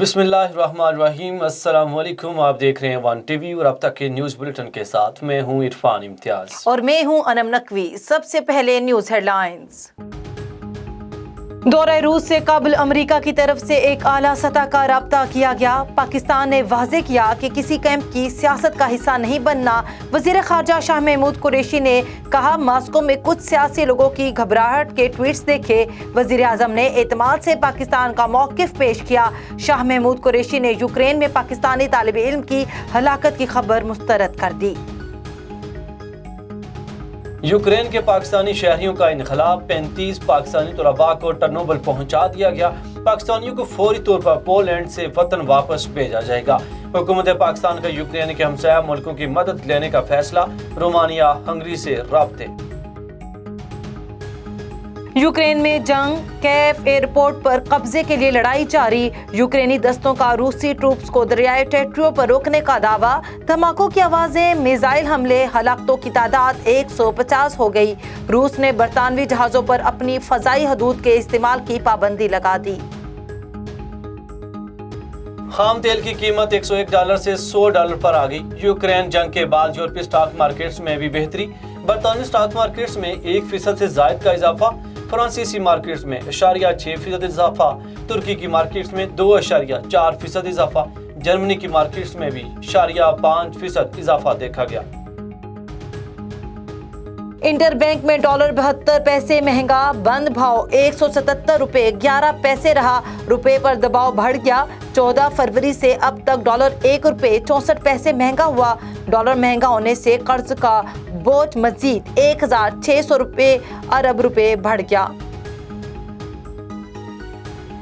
बिस्मिल्लाहिर्रहमानिर्रहीम। अस्सलाम वालेकुम। आप देख रहे हैं वन टीवी और अब तक के न्यूज़ बुलेटिन के साथ मैं हूं इरफान इम्तियाज और मैं हूं अनम नकवी। सबसे पहले न्यूज़ हेडलाइंस। दौरे रूस से कबल अमेरिका की तरफ से एक आला सतह का राब्ता किया गया। पाकिस्तान ने वाज़े किया कि किसी कैंप की सियासत का हिस्सा नहीं बनना। वज़ीर ख़ारजा शाह महमूद कुरैशी ने कहा, मास्को में कुछ सियासी लोगों की घबराहट के ट्वीट्स देखे। वज़ीर आज़म ने एतमाद से पाकिस्तान का मौक़िफ़ पेश किया। शाह महमूद कुरैशी ने यूक्रेन में पाकिस्तानी तालिब इल्म की हलाकत की खबर मुस्तरद कर दी। यूक्रेन के पाकिस्तानी शहरियों का इनखला। 35 पाकिस्तानी तलबा को टर्नोबल पहुंचा दिया गया। पाकिस्तानियों को फौरी तौर पर पोलैंड से वतन वापस भेजा जाएगा। हुकूमत पाकिस्तान का यूक्रेन के हमसाया मुल्कों की मदद लेने का फैसला। रोमानिया हंगरी से राब्ते। यूक्रेन में जंग, कैफ एयरपोर्ट पर कब्जे के लिए लड़ाई जारी। यूक्रेनी दस्तों का रूसी ट्रूप्स को दरियाई टेट्रियो पर रोकने का दावा। धमाकों की आवाजें, मिसाइल हमले, हलाकतों की तादाद 150 हो गई। रूस ने बरतानवी जहाजों पर अपनी फजाई हदूद के इस्तेमाल की पाबंदी लगा दी। खाम तेल की कीमत $101 से $100 पर आ गई। यूक्रेन जंग के बाद यूरोपीय स्टॉक मार्केट्स में भी बेहतरी। बरतानवी स्टॉक मार्केट्स में 1% से जायद का इजाफा। फ्रांसीसी मार्केट्स में 6% इजाफा। तुर्की की मार्केट्स में 2.4% इजाफा। जर्मनी की मार्केट्स में भी 5% इजाफा देखा गया। इंटर बैंक में डॉलर 72 पैसे महंगा। बंद भाव $177.11 रहा। रुपए पर दबाव बढ़ गया। 14 फरवरी से अब तक डॉलर $1.64 महंगा हुआ। डॉलर महंगा होने से कर्ज का बोझ मजीद 1,600 अरब रुपए बढ़ गया।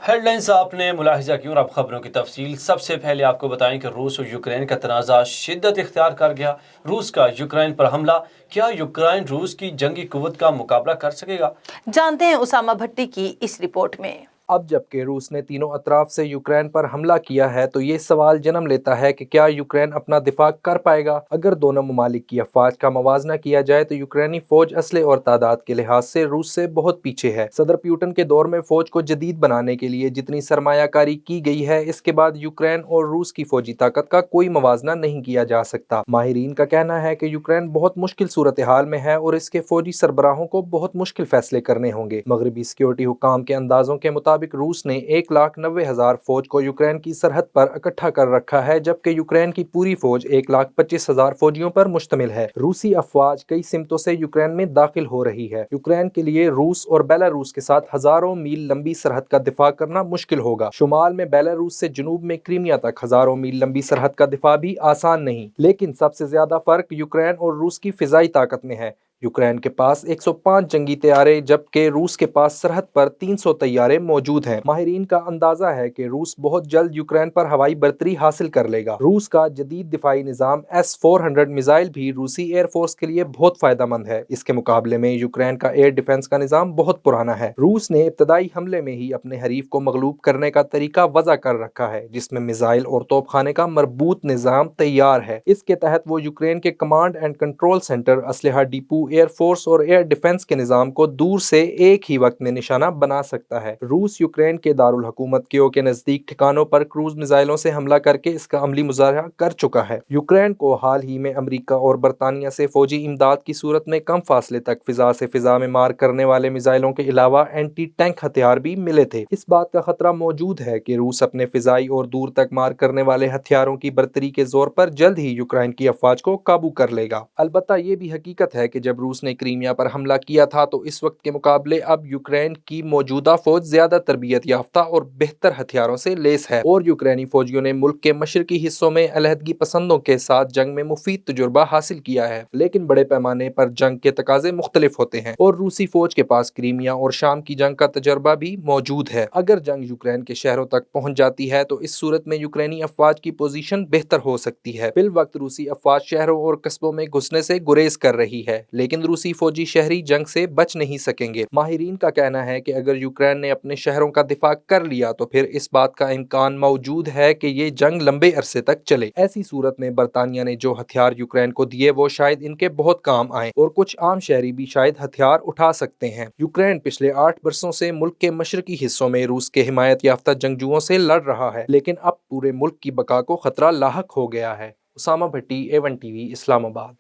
हेडलाइंस आपने मुलाहिजा की और अब खबरों की तफसील। सबसे पहले आपको बताएं कि रूस और यूक्रेन का तनाज़ा शिद्दत इख्तियार कर गया। रूस का यूक्रेन पर हमला। क्या यूक्रेन रूस की जंगी कुव्वत का मुकाबला कर सकेगा? जानते हैं उसामा भट्टी की इस रिपोर्ट में। अब जबकि रूस ने तीनों अतराफ से यूक्रेन पर हमला किया है तो ये सवाल जन्म लेता है कि क्या यूक्रेन अपना दिफा कर पाएगा। अगर दोनों ममालिक की अफवाज का मवाजना किया जाए तो यूक्रेनी फौज असले और तादाद के लिहाज से रूस से बहुत पीछे है। सदर प्यूटन के दौर में फौज को जदीद बनाने के लिए जितनी सरमायाकारी की गई है, इसके बाद यूक्रेन और रूस की फौजी ताकत का कोई मवाजना नहीं किया जा सकता। माहिरीन का कहना है कि यूक्रेन बहुत मुश्किल सूरत हाल में है और इसके फौजी सरबराहों को बहुत मुश्किल फैसले करने होंगे। मगरबी सिक्योरिटी हुकाम के अंदाजों के मुताबिक रूस ने 1,90,000 फौज को यूक्रेन की सरहद पर इकट्ठा कर रखा है, जबकि यूक्रेन की पूरी फौज 1,25,000 फौजियों पर मुश्तमिल है। रूसी अफवाज कई सिमतों से यूक्रेन में दाखिल हो रही है। यूक्रेन के लिए रूस और बेलारूस के साथ हजारों मील लंबी सरहद का दिफा करना मुश्किल होगा। शुमाल में बेलारूस से जुनूब में क्रीमिया तक हजारों मील लंबी सरहद का दिफा भी आसान नहीं। लेकिन सबसे ज्यादा फर्क यूक्रेन और रूस की फिजाई ताकत में है। यूक्रेन के पास 105 जंगी तैयारे जबकि रूस के पास सरहद पर 300 तैयारे मौजूद हैं। माहिरीन का अंदाजा है कि रूस बहुत जल्द यूक्रेन पर हवाई बर्तरी हासिल कर लेगा। रूस का जदीद दिफाई निजाम S-400 मिसाइल भी रूसी एयरफोर्स के लिए बहुत फायदेमंद है। इसके मुकाबले में यूक्रेन का एयर डिफेंस का निजाम बहुत पुराना है। रूस ने इब्तदाई हमले में ही अपने हरीफ को मगलूब करने का तरीका वज़ा कर रखा है, जिसमें मिसाइल और तोपखाने का मरबूत निजाम तैयार है। इसके तहत वो यूक्रेन के कमांड एंड कंट्रोल सेंटर, असलहा डिपो, एयरफोर्स और एयर डिफेंस के निजाम को दूर से एक ही वक्त में निशाना बना सकता है। रूस यूक्रेन के दारुल हुकूमत कीव के नजदीक ठिकानों पर क्रूज मिसाइलों से हमला करके इसका अमली मुजाहरा कर चुका है। यूक्रेन को हाल ही में अमेरिका और बरतानिया से फौजी इमदाद की सूरत में कम फासले तक फिजा से फिजा में मार करने वाले मिसाइलों के अलावा एंटी टैंक हथियार भी मिले थे। इस बात का खतरा मौजूद है कि रूस अपने फिजाई और दूर तक मार करने वाले हथियारों की बर्तरी के जोर पर जल्द ही यूक्रेन की अफवाज को काबू कर लेगा। अलबत्ता ये भी हकीकत है कि जब रूस ने क्रीमिया पर हमला किया था तो इस वक्त के मुकाबले अब यूक्रेन की मौजूदा फौज ज्यादा तरबियत याफ्ता और बेहतर हथियारों से लेस है और यूक्रेनी फौजियों ने मुल्क के मशरकी हिस्सों में अलहदगी पसंदों के साथ जंग में मुफीद तजुर्बा हासिल किया है। लेकिन बड़े पैमाने पर जंग के तकाजे मुख्तलिफ होते हैं और रूसी फौज के पास क्रीमिया और शाम की जंग का तजर्बा भी मौजूद है। अगर जंग यूक्रेन के शहरों तक पहुंच जाती है तो इस सूरत में यूक्रेनी अफवाज की पोजीशन बेहतर हो सकती है। फिल वक्त रूसी अफवाज शहरों और कस्बों में घुसने से गुरेज कर रही है, लेकिन लेकिन रूसी फौजी शहरी जंग से बच नहीं सकेंगे। माहिरीन का कहना है कि अगर यूक्रेन ने अपने शहरों का दिफा कर लिया तो फिर इस बात का इम्कान मौजूद है कि ये जंग लंबे अरसे तक चले। ऐसी सूरत में बरतानिया ने जो हथियार यूक्रेन को दिए वो शायद इनके बहुत काम आए और कुछ आम शहरी भी शायद हथियार उठा सकते हैं। यूक्रेन पिछले 8 बरसों से मुल्क के मशरकी हिस्सों में रूस के हिमायत याफ्ता जंगजुओं से लड़ रहा है, लेकिन अब पूरे मुल्क की बका को खतरा लाहक हो गया है। उसामा भट्टी, A1 TV, इस्लामाबाद।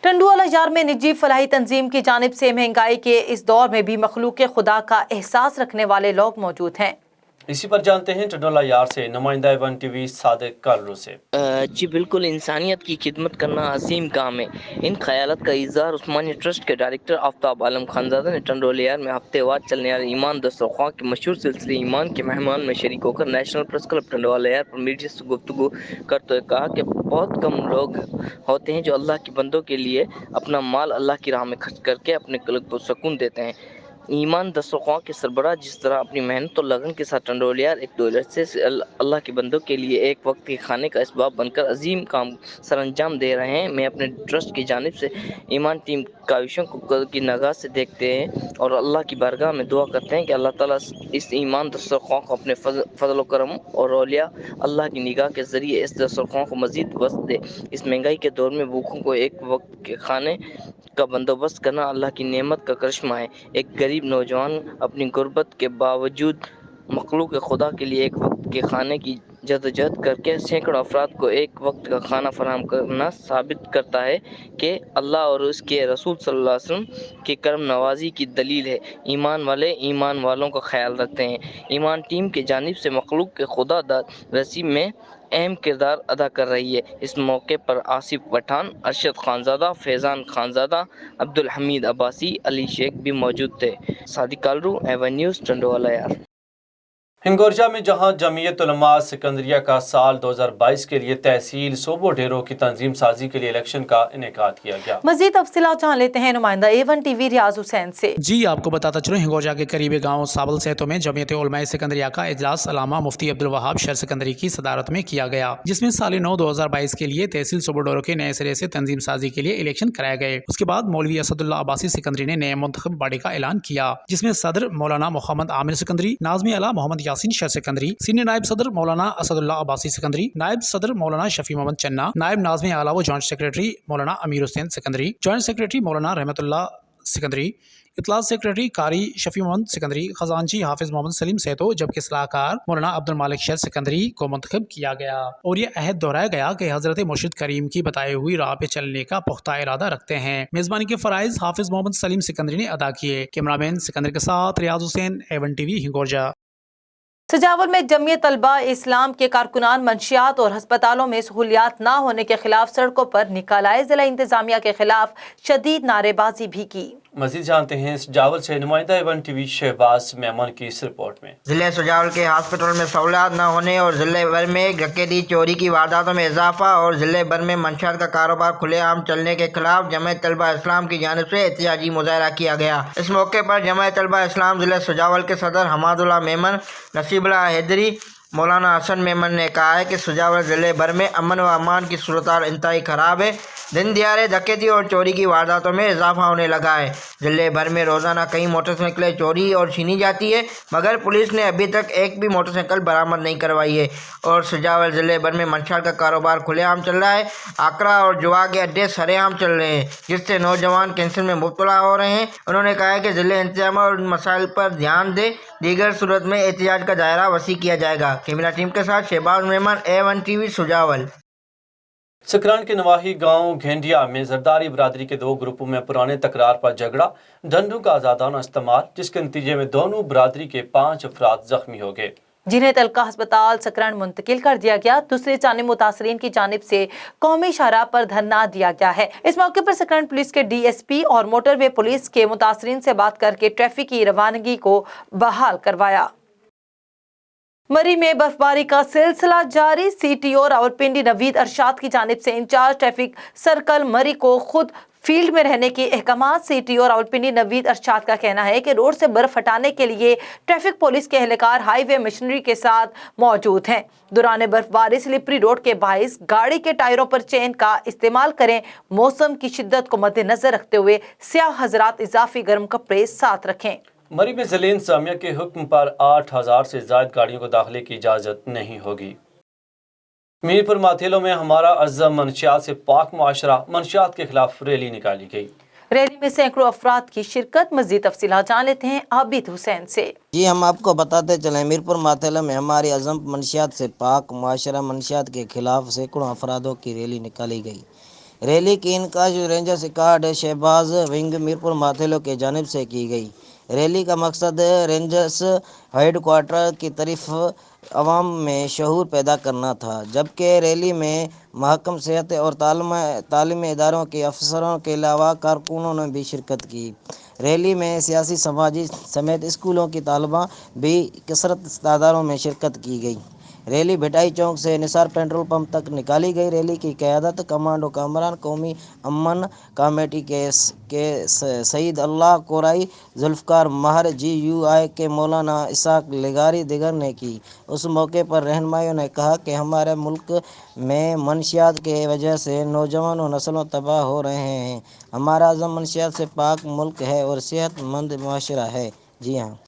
टंडुआला यार में निजी फलाही तंजीम की जानिब से महंगाई के इस दौर में भी मखलूक खुदा का एहसास रखने वाले लोग मौजूद हैं। इसी पर जानते हैं टंडोला यार से नुमाइंदा A1 TV सादिक कालरू से। जी बिल्कुल, इंसानियत की खिदमत करना अजीम काम है। इन ख्यालात का इज़हार उस्मानिया ट्रस्ट के डायरेक्टर आफ्ताब आलम खानज़ादा ने टंडोलियार में हफ्तेवार चलने वाले ईमान दस्तरख्वां के मशहूर सिलसिले ईमान के मेहमान में शरीक होकर नेशनल प्रेस क्लब टंडोलियार पर मीडिया से गुफ्तगू करते हुए कहा कि बहुत कम लोग होते हैं जो अल्लाह के बंदों के लिए अपना माल अल्लाह की राह में खर्च करके अपने कल्ब को सुकून देते हैं। ईमान दस्तरख्वां के सरबराह जिस तरह अपनी मेहनत और लगन के साथ टंडोलियार एक दौलत से अल्लाह के बंदों के लिए एक वक्त के खाने का इसबाब बनकर अजीम काम सर अंजाम दे रहे हैं। मैं अपने ट्रस्ट की जानिब से ईमान टीम काविशों को की नगाह से देखते हैं और अल्लाह की बारगाह में दुआ करते हैं कि अल्लाह ताला इस ईमान दस्तरख्वां को अपने फजल करम और औलिया अल्लाह की निगाह के ज़रिए इस दस्तरख्वां को मज़ीद वस्त दे। इस महंगाई के दौर में भूखों को एक वक्त के खाने का बंदोबस्त करना अल्लाह की नेमत का करिश्मा है। एक गरीब नौजवान अपनी गुर्बत के बावजूद मखलूक खुदा के लिए एक वक्त के खाने की जदोजहद करके सैकड़ों अफराद को एक वक्त का खाना फराहम करना साबित करता है कि अल्लाह और उसके रसूल सल्लल्लाहु अलैहि वसल्लम की करम नवाजी की दलील है। ईमान वाले ईमान वालों का ख्याल रखते हैं। ईमान टीम की जानिब से मखलूक के खुदा रसी में अहम किरदार अदा कर रही है। इस मौके पर आसिफ पठान, अरशद खानज़ादा, फैज़ान खानज़ादा, अब्दुल हमीद अब्बासी, अली शेख भी मौजूद थे। सादिक कालरू, A1 न्यूज़, टंडोला यार। हिंगोरजा में जहां जमीयत उलमा सिकंदरिया का साल 2022 के लिए तहसील सोबो डेरों की तंजीम साजी के लिए इलेक्शन का इनेकाद किया गया। मजीद तफसीलात जान लेते हैं नुमाइंदा A1 TV रियाज हुसैन से। जी आपको बताता चलो, हिंगोरजा के करीबी गांव साबल सेतो में जमीयत उलमा सिकंदरिया का इजलास अलामा मुफ्ती अब्दुल वहाब शर सिकंदरी की सदारत में किया गया, जिसमें साल 9-2022 के लिए तहसील सोबो डेरों के नए सिरे से तंजीम साजी के लिए इलेक्शन कराए गए। उसके बाद मौलवी असदुल्ला अब्बासी सिकंदरी ने नए मुंतखब बॉडी का ऐलान किया, जिसमें सदर मौलाना मोहम्मद आमिर सिकंदरी, नाज़मी आला मोहम्मद यासीन शर सिकंदरी, सीनियर नायब सदर मौलाना असदुल्ला अब्बासी सिकंदरी, नायब सदर मौलाना शफी मोहम्मद चन्ना, नायब नाज़मी आला व जॉइंट सेक्रेटरी मौलाना अमीर हुसैन सिकंदरी, जॉइंट सेक्रेटरी मौलाना रहमतुल्लाह सिकंदरी, इतलास सेक्रेटरी कारी शफी मोहम्मद सिकंदरी, खजानची हाफिज मोहम्मद सलीम सेतो, जबकि सलाहकार मौलाना अब्दुल मालिक शर सिकंदरी को मुंतखब किया गया और ये अहद दोहराया गया कि हजरत मुर्शिद करीम की बताई हुई राह पे चलने का पुख्ता इरादा रखते हैं। मेजबानी के फराइज हाफिज मोहम्मद सलीम सिकंदरी ने अदा किए। कैमरामैन सिकंदर के साथ रियाज हुसैन, A1 TV, हिंगोरजा। सजावल में जमीयत तलबा इस्लाम के कारकुनान मंशियात और हस्पतालों में सहूलियात न होने के खिलाफ सड़कों पर निकल आए। जिला इंतजामिया के खिलाफ शदीद नारेबाजी भी की। मजीद जानते हैं सजावल से नुमाइंदा A1 TV शहबाज मेमन की इस रिपोर्ट में। जिले सजावल के हॉस्पिटल में सहूलियात न होने और जिले भर में डकैती चोरी की वारदातों में इजाफा और जिले भर में मंशियात का कारोबार खुलेआम चलने के खिलाफ जमायत तलबा इस्लाम की जानिब से एहतजाजी मुजाहरा किया गया। इस मौके पर जमायत तलबा इस्लाम जिले सजावल के सदर हमादुल्ला मेमन, नसीबुल्ला हैदरी, मौलाना हसन मेमन ने कहा है कि सजावल जिले भर में अमन व अमान की सूरत इंतहाई ख़राब है। दिन दिहाड़े डकैती और चोरी की वारदातों में इजाफा होने लगा है। जिले भर में रोज़ाना कई मोटरसाइकिलें चोरी और छीनी जाती है, मगर पुलिस ने अभी तक एक भी मोटरसाइकिल बरामद नहीं करवाई है। और सजावल जिले भर में मंशियात का कारोबार खुलेआम चल रहा है। आकरा और जुआ के अड्डे सरेआम चल रहे हैं, जिससे नौजवान कैंसर में मुब्तला हो रहे हैं। उन्होंने कहा है कि जिले इंतजाम और मसाइल पर ध्यान दे, दीगर सूरत में एहतजाज का दायरा वसी किया जाएगा। कैमरा टीम के साथ शहबाज मेमन, A1 TV, सुजावल। सकरान के नवाही गांव घेंडिया में जरदारी बरादरी के 2 ग्रुपों में पुराने तकरार पर झगड़ा, डंडू का आज़ादाना इस्तेमाल, जिसके नतीजे में दोनों बरादरी के 5 अफराद जख्मी हो गए, जिन्हें तलका अस्पताल सकरान मुंतकिल कर दिया गया। दूसरी जानिब मुतासरीन की जानिब से कौमी शाहराह पर धरना दिया गया है। इस मौके पर सकरान पुलिस के DSP और मोटरवे पुलिस के मुतासरीन से बात करके ट्रैफिक की रवानगी को बहाल करवाया। मरी में बर्फबारी का सिलसिला जारी। CTO रावलपिंडी नवीद अरशाद की जानिब से इंचार्ज ट्रैफिक सर्कल मरी को खुद फील्ड में रहने के अहकामात सीटीओ रावलपिंडी नवीद अरशाद का कहना है कि रोड से बर्फ हटाने के लिए ट्रैफिक पुलिस के एहलकार हाईवे मशीनरी के साथ मौजूद हैं। दौरान बर्फबारी स्लिपरी रोड के बाइस गाड़ी के टायरों पर चेन का इस्तेमाल करें। मौसम की शिद्दत को मद्देनजर रखते हुए सियाह हजरात इजाफी गर्म कपड़े साथ रखें। मरी में ज़िले इंतजामिया के हुक्म पर 8,000 से ज़ायद गाड़ियों को दाखिले की इजाज़त नहीं होगी। मीरपुर माथेलो में हमारा अज़म मंशियात से पाक मुआशरा मंशियात के खिलाफ रैली निकाली गई। रैली में सैकड़ों अफराद की शिरकत। मज़ीद तफसीलात जान लेते हैं आबिद हुसैन से। जी हम आपको बताते चलें, मीरपुर माथेला में हमारी अज़म मंशियात से पाक मुआशरा मंशियात के खिलाफ सैकड़ों अफरादों की रैली निकाली गई। रैली की इनकाश रेंजर सिकार्ड शहबाज विंग मीरपुर माथेलो के जानिब से की गई। रैली का मकसद रेंजर्स हेडक्वार्टर की तरफ अवाम में शऊर पैदा करना था, जबकि रैली में महकम सेहत और तालीमी इदारों के अफसरों के अलावा कारकुनों ने भी शिरकत की। रैली में सियासी समाजी समेत स्कूलों की तालबा भी कसरत तादादों में शिरकत की गई। रैली भिटाई चौक से निसार पेट्रोल पंप तक निकाली गई। रैली की क़यादत कमांडो कामरान कौमी अमन कमेटी के सईद अल्लाह कोराई, जुल्फ़कार महर, GUI के मौलाना इसाक लेगारी दिगर ने की। उस मौके पर रहनुमाइयों ने कहा कि हमारे मुल्क में मंशियात के वजह से नौजवान और नस्लों तबाह हो रहे हैं। हमारा आज़म मंशियात से पाक मुल्क है और सेहतमंद मुआशरा है। जी हाँ।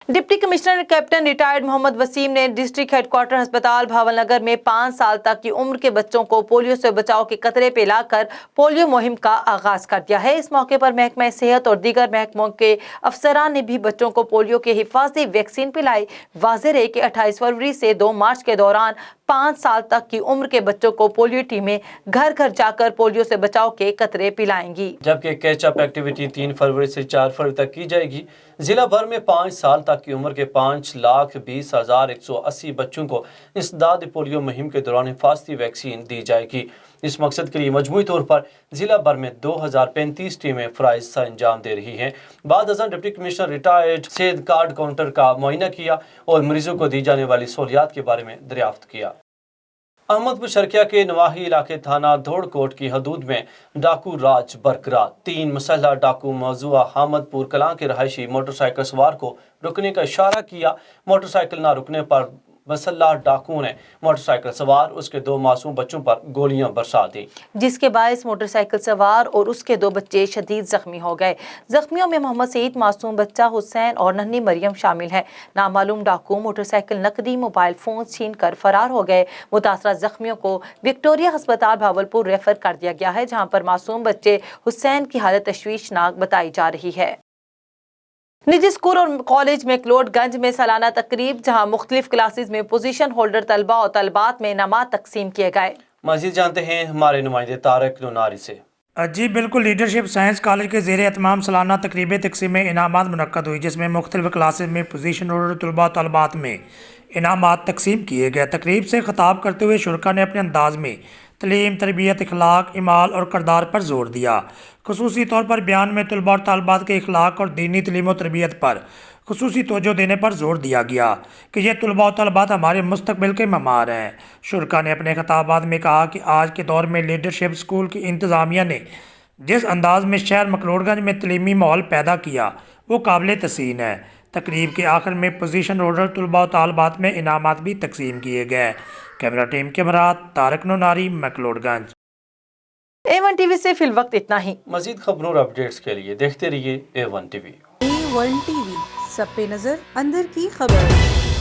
Deputy commissioner captain retired Mohammad Waseem ने डिस्ट्रिक्ट हेडक्वार्टर अस्पताल भावलनगर में 5 साल तक की उम्र के बच्चों को पोलियो से बचाव के कतरे पिलाकर पोलियो मुहिम का आगाज कर दिया है। इस मौके पर महकमा सेहत और दीगर महकमों के अफसरान ने भी बच्चों को पोलियो के हिफाजती वैक्सीन पिलाई। वाज़ेह है कि 28 फरवरी से 2 मार्च के दौरान 5 साल तक की उम्र के बच्चों को पोलियो टीमें घर घर जाकर पोलियो से बचाव के कतरे पिलाएंगी, जबकि कैचअप एक्टिविटी 3 फरवरी से 4 फरवरी तक की जाएगी। जिला भर में 5 साल तक की उम्र के 5,20,180 बच्चों को इंसदाद पोलियो मुहिम के दौरान हिफाजती वैक्सीन दी जाएगी। इस मकसद के लिए मजमूई तौर पर जिला भर में 2035 टीमें फ़राइज़ सा अंजाम दे रही हैं। बाद अज़ां डिप्टी कमिश्नर रिटायर्ड सेहत कार्ड काउंटर का मुआयना किया और मरीजों को दी जाने वाली सहूलियात के बारे में दरियाफ्त किया। अहमदपुर शर्किया के नवाही इलाके थाना धोड़कोट की हदूद में डाकू राज बरकरार। 3 मसल्ह डाकू मौजूदा हामदपुर कलां के रहायशी मोटरसाइकिल सवार को रुकने का इशारा किया। मोटरसाइकिल ना रुकने पर मसल्ह डाकुओं ने मोटरसाइकिल सवार उसके 2 मासूम बच्चों पर गोलियां बरसा दी, जिसके बायस मोटरसाइकिल सवार और उसके 2 बच्चे शदीद जख्मी हो गए। जख्मियों में मोहम्मद सईद, मासूम बच्चा हुसैन और नन्ही मरियम शामिल हैं। नामालूम डाकू मोटरसाइकिल, नकदी, मोबाइल फोन छीन कर फरार हो गए। मुतासरा जख्मियों को विक्टोरिया अस्पताल भावलपुर रेफर कर दिया गया है, जहाँ पर मासूम बच्चे हुसैन की हालत तशवीशनाक बताई जा रही है। निजी स्कूल और कॉलेज मैक्लोडगंज में सालाना तकरीब, जहां मुख्तलिफ क्लासेस में पोजीशन होल्डर तलबा और तलबात में इनामात तकसीम किए गए। मज़ीद जानते हैं हमारे नुमाइंदे तारक नूनारी से। जी बिल्कुल, लीडरशिप साइंस कॉलेज के ज़ेर एहतमाम सालाना तकरीब तकसीम इनामात मुनक्कद हुई, जिसमें मुख्तलिफ क्लासेस में पोजीशन होल्डर तलबा और तलबात में इनामात तकसीम किए गए। तकरीब से खिताब करते हुए शुरका ने अपने अंदाज में तलीम, तरबियत, इखलाक, इमाल और करदार पर जोर दिया। खुसूसी तौर पर बयान में तलबा और तालबात के इखलाक और दीनी तलीम और तरबियत पर खुसूसी तवज्जो देने पर जोर दिया गया कि ये तलबा और तालबात हमारे मुस्तकबिल के ममार हैं। शुरका ने अपने खिताबात में कहा कि आज के दौर में लीडरशिप स्कूल की इंतज़ामिया ने जिस अंदाज में शहर मकलोडगंज में तलीमी माहौल पैदा किया वो काबिल तहसीन है। तकरीब के आखिर में पोजीशन होल्डर तलबा और तालबात में इनामात भी तकसीम किए गए। कैमरा टीम के मराद तारक नूनारी, मैक्लोडगंज। A1 टीवी से फिल वक्त इतना ही। मजीद खबरों और अपडेट्स के लिए देखते रहिए A1 टीवी। A1 टीवी, सब पे नजर, अंदर की खबर।